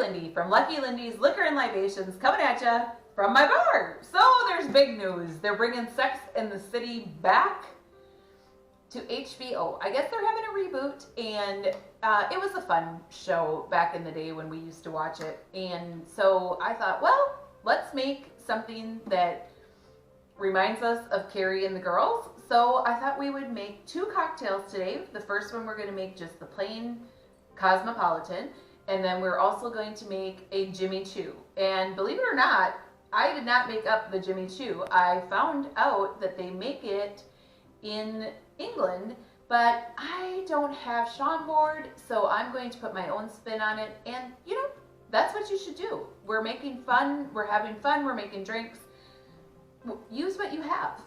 Lindy from Lucky Lindy's Liquor and Libations coming at you from my bar. So there's big news. They're bringing Sex in the City back to HBO. I guess they're having a reboot, and it was a fun show back in the day when we used to watch it. And so I thought, well, let's make something that reminds us of Carrie and the girls. So I thought we would make 2 cocktails today. The first one we're going to make just the plain Cosmopolitan, and then we're also going to make a Jimmy Chu. And believe it or not, I did not make up the Jimmy Chu. I found out that they make it in England, but I don't have Schonboard, so I'm going to put my own spin on it. And you know, that's what you should do. We're making fun, we're having fun, we're making drinks. Use what you have,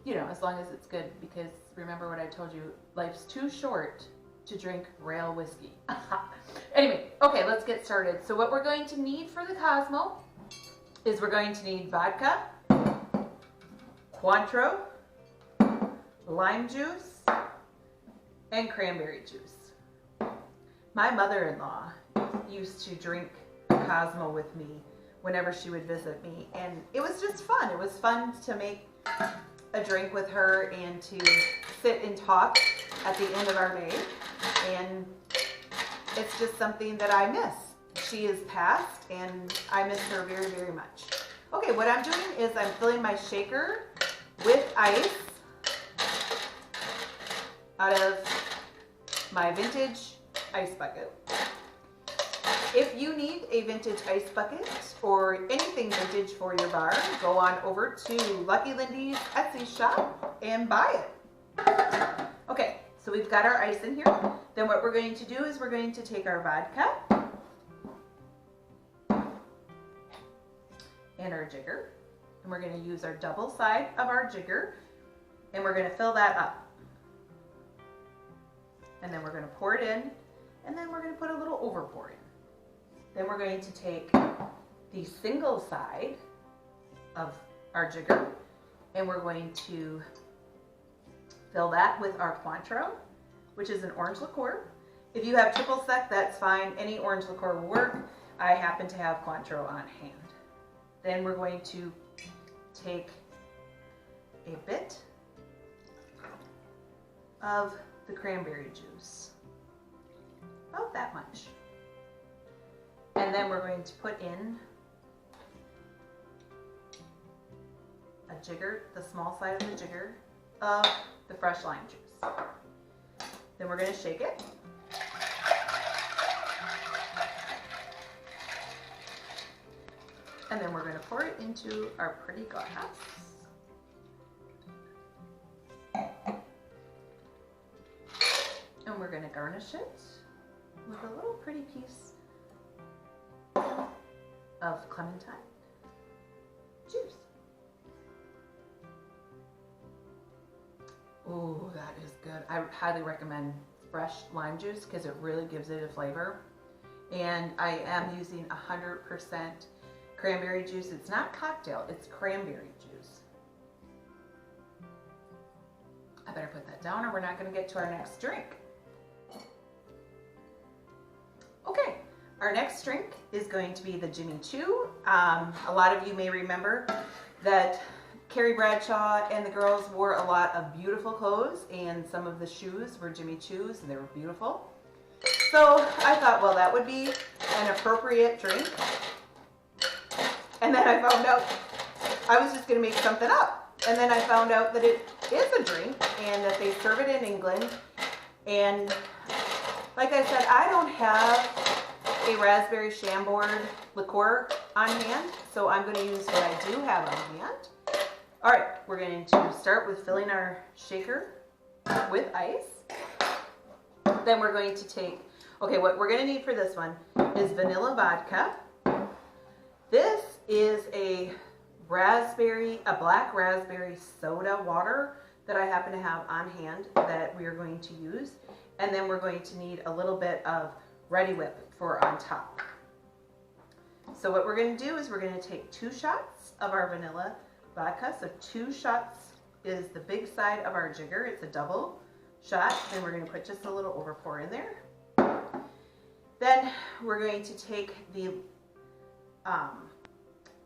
you know, as long as it's good, because remember what I told you, life's too short to drink rail whiskey. Anyway, okay, let's get started. So what we're going to need for the Cosmo is we're going to need vodka, Cointreau, lime juice, and cranberry juice. My mother-in-law used to drink Cosmo with me whenever she would visit me, and it was just fun. It was fun to make a drink with her and to sit and talk at the end of our day, and it's just something that I miss. She is passed, and I miss her very, very much. Okay, what I'm doing is I'm filling my shaker with ice out of my vintage ice bucket. If you need a vintage ice bucket or anything vintage for your bar, go on over to Lucky Lindy's Etsy shop and buy it. Okay, so we've got our ice in here. Then what we're going to do is we're going to take our vodka and our jigger, and we're going to use our double side of our jigger, and we're going to fill that up. And then we're going to pour it in, and then we're going to put a little over pour in. Then we're going to take the single side of our jigger, and we're going to fill that with our Cointreau, which is an orange liqueur. If you have triple sec, that's fine. Any orange liqueur will work. I happen to have Cointreau on hand. Then we're going to take a bit of the cranberry juice, about that much. And then we're going to put in a jigger, the small side of the jigger of the fresh lime juice. Then we're going to shake it. And then we're going to pour it into our pretty glass. And we're going to garnish it with a little pretty piece of clementine juice. Oh, that is good. I highly recommend fresh lime juice because it really gives it a flavor. And I am using 100% cranberry juice. It's not cocktail, it's cranberry juice. I better put that down or we're not going to get to our next drink. Okay, our next drink is going to be the Jimmy Chu. A lot of you may remember that Carrie Bradshaw and the girls wore a lot of beautiful clothes, and some of the shoes were Jimmy Chu's, and they were beautiful. So I thought, well, that would be an appropriate drink. And then I found out I was just going to make something up. And then I found out that it is a drink and that they serve it in England. And like I said, I don't have a raspberry Chambord liqueur on hand, so I'm going to use what I do have on hand. All right, we're going to start with filling our shaker with ice. Then we're going to take, okay, what we're going to need for this one is vanilla vodka. This is a black raspberry soda water that I happen to have on hand that we are going to use. And then we're going to need a little bit of Ready Whip for on top. So what we're going to do is we're going to take 2 shots of our vanilla vodka. So 2 shots is the big side of our jigger. It's a double shot. And we're going to put just a little over pour in there. Then we're going to take the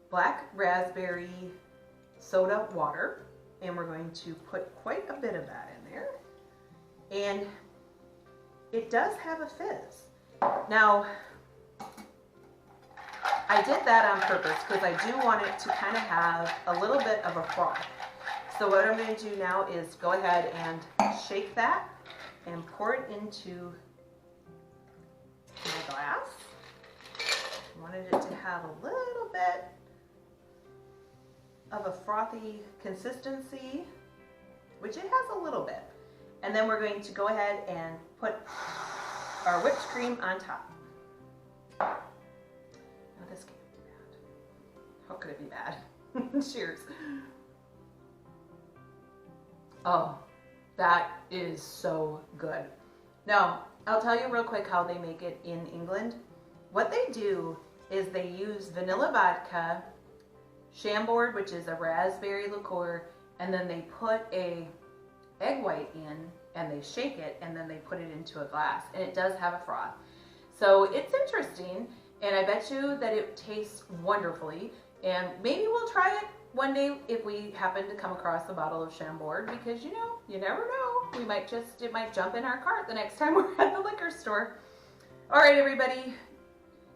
black raspberry soda water, and we're going to put quite a bit of that in there. And it does have a fizz. Now, I did that on purpose because I do want it to kind of have a little bit of a froth. So what I'm going to do now is go ahead and shake that and pour it into my glass. I wanted it to have a little bit of a frothy consistency, which it has a little bit. And then we're going to go ahead and put our whipped cream on top. Now this can't be bad. How could it be bad? Cheers. Oh, that is so good. Now, I'll tell you real quick how they make it in England. What they do is they use vanilla vodka, Chambord, which is a raspberry liqueur, and then they put a egg white in and they shake it and then they put it into a glass, and it does have a froth. So it's interesting, and I bet you that it tastes wonderfully, and maybe we'll try it one day if we happen to come across a bottle of Chambord, because you know, you never know. It might jump in our cart the next time we're at the liquor store. All right, everybody,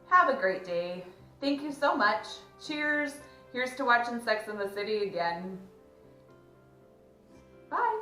have a great day. Thank you so much. Cheers. Here's to watching Sex and the City again. Bye.